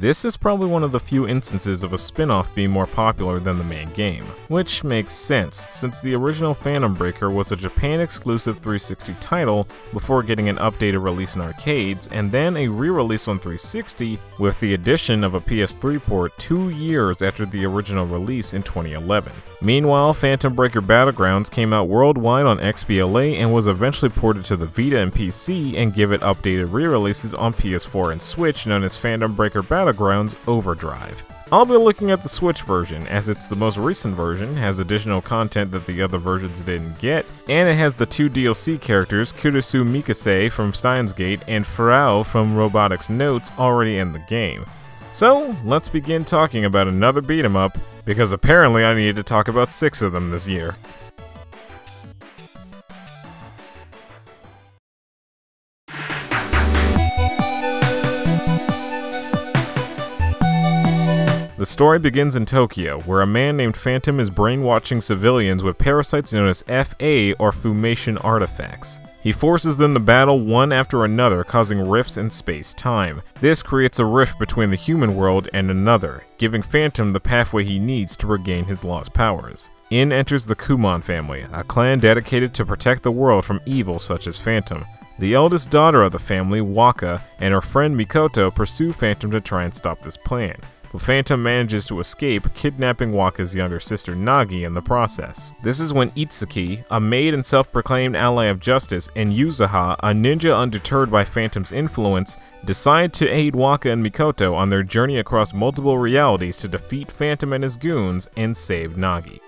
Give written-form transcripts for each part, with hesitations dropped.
This is probably one of the few instances of a spin-off being more popular than the main game, which makes sense since the original Phantom Breaker was a Japan-exclusive 360 title before getting an updated release in arcades and then a re-release on 360 with the addition of a PS3 port 2 years after the original release in 2011. Meanwhile, Phantom Breaker Battlegrounds came out worldwide on XBLA and was eventually ported to the Vita and PC and given updated re-releases on PS4 and Switch known as Phantom Breaker Battlegrounds Overdrive. I'll be looking at the Switch version, as it's the most recent version, has additional content that the other versions didn't get, and it has the 2 DLC characters, Kurisu Mikase from Steins Gate and Frau from Robotics Notes already in the game. So, let's begin talking about another beat 'em up, because apparently I needed to talk about 6 of them this year. The story begins in Tokyo, where a man named Phantom is brainwashing civilians with parasites known as FA or Fumation artifacts. He forces them to battle one after another, causing rifts in space-time. This creates a rift between the human world and another, giving Phantom the pathway he needs to regain his lost powers. In enters the Kumon family, a clan dedicated to protect the world from evil such as Phantom. The eldest daughter of the family, Waka, and her friend Mikoto pursue Phantom to try and stop this plan. But Phantom manages to escape, kidnapping Waka's younger sister Nagi in the process. This is when Itsuki, a maid and self-proclaimed ally of justice, and Yuzuha, a ninja undeterred by Phantom's influence, decide to aid Waka and Mikoto on their journey across multiple realities to defeat Phantom and his goons and save Nagi.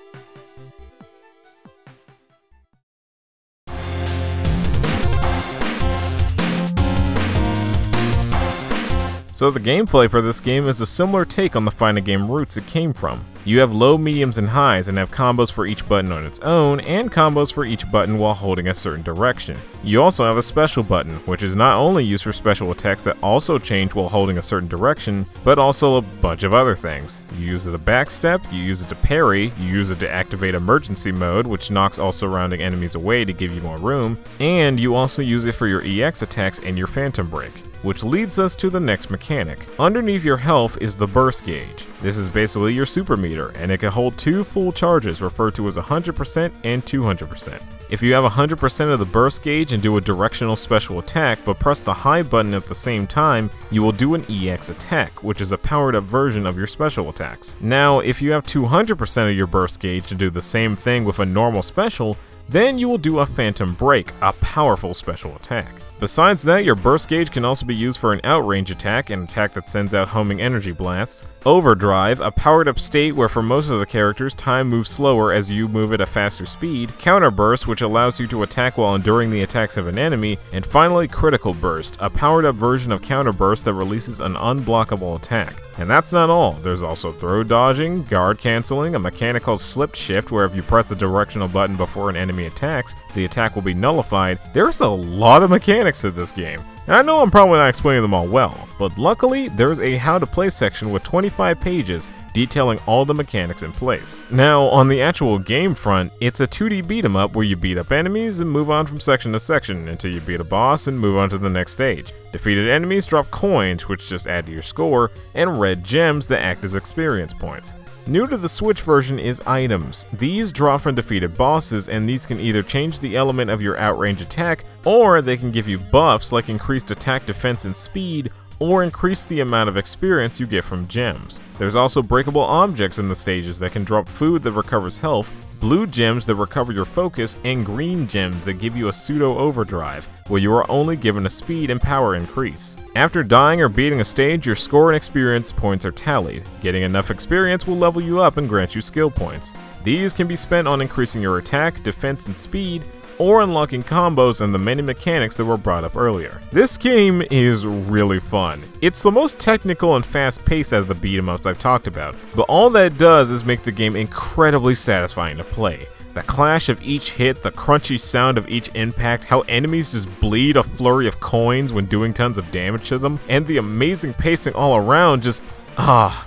So the gameplay for this game is a similar take on the fighting game roots it came from. You have low, mediums, and highs and have combos for each button on its own and combos for each button while holding a certain direction. You also have a special button, which is not only used for special attacks that also change while holding a certain direction, but also a bunch of other things. You use it to backstep, you use it to parry, you use it to activate emergency mode, which knocks all surrounding enemies away to give you more room, and you also use it for your EX attacks and your Phantom Break. Which leads us to the next mechanic. Underneath your health is the burst gauge. This is basically your super meter, and it can hold 2 full charges referred to as 100% and 200%. If you have 100% of the burst gauge and do a directional special attack, but press the high button at the same time, you will do an EX attack, which is a powered up version of your special attacks. Now, if you have 200% of your burst gauge to do the same thing with a normal special, then you will do a Phantom Break, a powerful special attack. Besides that, your burst gauge can also be used for an outrange attack, an attack that sends out homing energy blasts, Overdrive, a powered up state where for most of the characters time moves slower as you move at a faster speed, Counterburst, which allows you to attack while enduring the attacks of an enemy, and finally Critical Burst, a powered up version of Counterburst that releases an unblockable attack. And that's not all, there's also throw dodging, guard cancelling, a mechanic called Slipped Shift where if you press the directional button before an enemy attacks, the attack will be nullified. There's a lot of mechanics to this game. And I know I'm probably not explaining them all well, but luckily there's a how to play section with 25 pages detailing all the mechanics in place. Now, on the actual game front, it's a 2D beat 'em up where you beat up enemies and move on from section to section until you beat a boss and move on to the next stage. Defeated enemies drop coins, which just add to your score, and red gems that act as experience points. New to the Switch version is items. These draw from defeated bosses, and these can either change the element of your outrange attack, or they can give you buffs like increased attack, defense, and speed, or increase the amount of experience you get from gems. There's also breakable objects in the stages that can drop food that recovers health, blue gems that recover your focus, and green gems that give you a pseudo overdrive, where you are only given a speed and power increase. After dying or beating a stage, your score and experience points are tallied. Getting enough experience will level you up and grant you skill points. These can be spent on increasing your attack, defense, and speed, or unlocking combos and the many mechanics that were brought up earlier. This game is really fun. It's the most technical and fast-paced out of the beat-em-ups I've talked about, but all that does is make the game incredibly satisfying to play. The clash of each hit, the crunchy sound of each impact, how enemies just bleed a flurry of coins when doing tons of damage to them, and the amazing pacing all around just,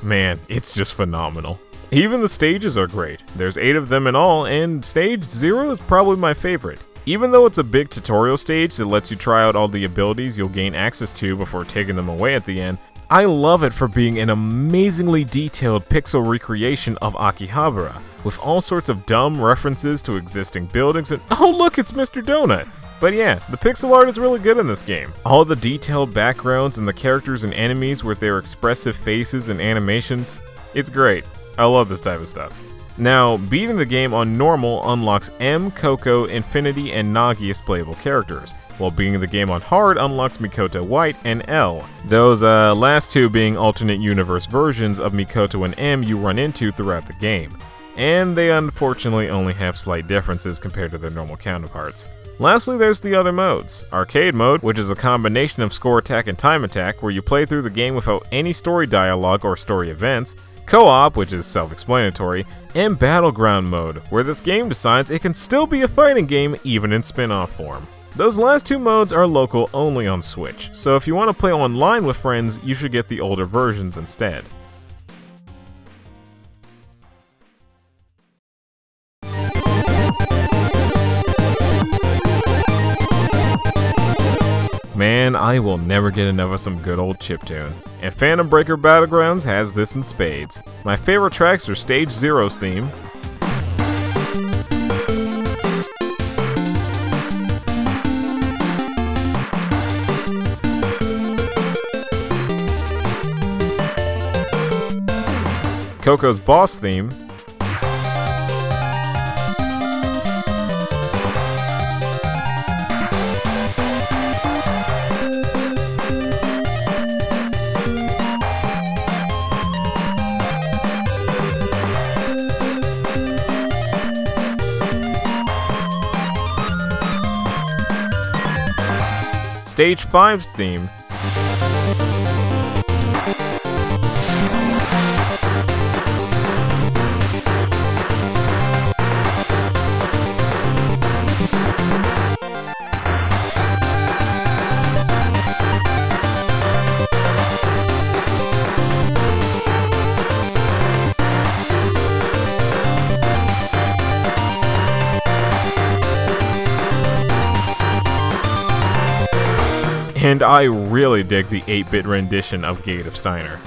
man, it's just phenomenal. Even the stages are great. There's 8 of them in all, and stage 0 is probably my favorite. Even though it's a big tutorial stage that lets you try out all the abilities you'll gain access to before taking them away at the end, I love it for being an amazingly detailed pixel recreation of Akihabara, with all sorts of dumb references to existing buildings and oh look, it's Mr. Donut! But yeah, the pixel art is really good in this game. All the detailed backgrounds and the characters and enemies with their expressive faces and animations, it's great. I love this type of stuff. Now, beating the game on normal unlocks M, Coco, Infinity, and Nagi as playable characters, while beating the game on hard unlocks Mikoto White and L, those last two being alternate universe versions of Mikoto and M you run into throughout the game. And they unfortunately only have slight differences compared to their normal counterparts. Lastly, there's the other modes. Arcade mode, which is a combination of score attack and time attack, where you play through the game without any story dialogue or story events. Co-op, which is self-explanatory, and Battleground mode, where this game decides it can still be a fighting game even in spin-off form. Those last two modes are local only on Switch, so if you want to play online with friends, you should get the older versions instead. Man, I will never get enough of some good old chiptune. And Phantom Breaker Battlegrounds has this in spades. My favorite tracks are Stage Zero's theme, Coco's boss theme, Stage 5's theme, and I really dig the 8-bit rendition of Gate of Steiner.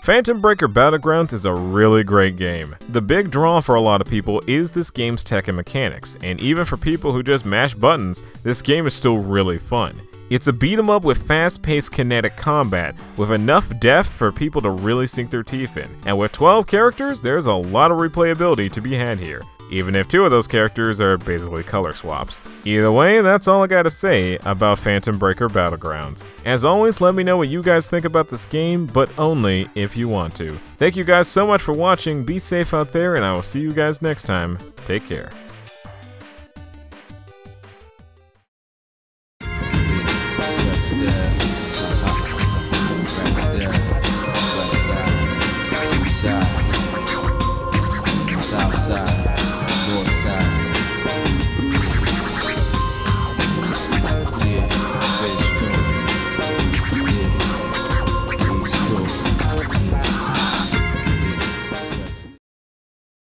Phantom Breaker Battlegrounds is a really great game. The big draw for a lot of people is this game's tech and mechanics, and even for people who just mash buttons, this game is still really fun. It's a beat 'em up with fast-paced kinetic combat, with enough depth for people to really sink their teeth in. And with 12 characters, there's a lot of replayability to be had here, even if 2 of those characters are basically color swaps. Either way, that's all I gotta say about Phantom Breaker Battlegrounds. As always, let me know what you guys think about this game, but only if you want to. Thank you guys so much for watching, be safe out there, and I will see you guys next time. Take care.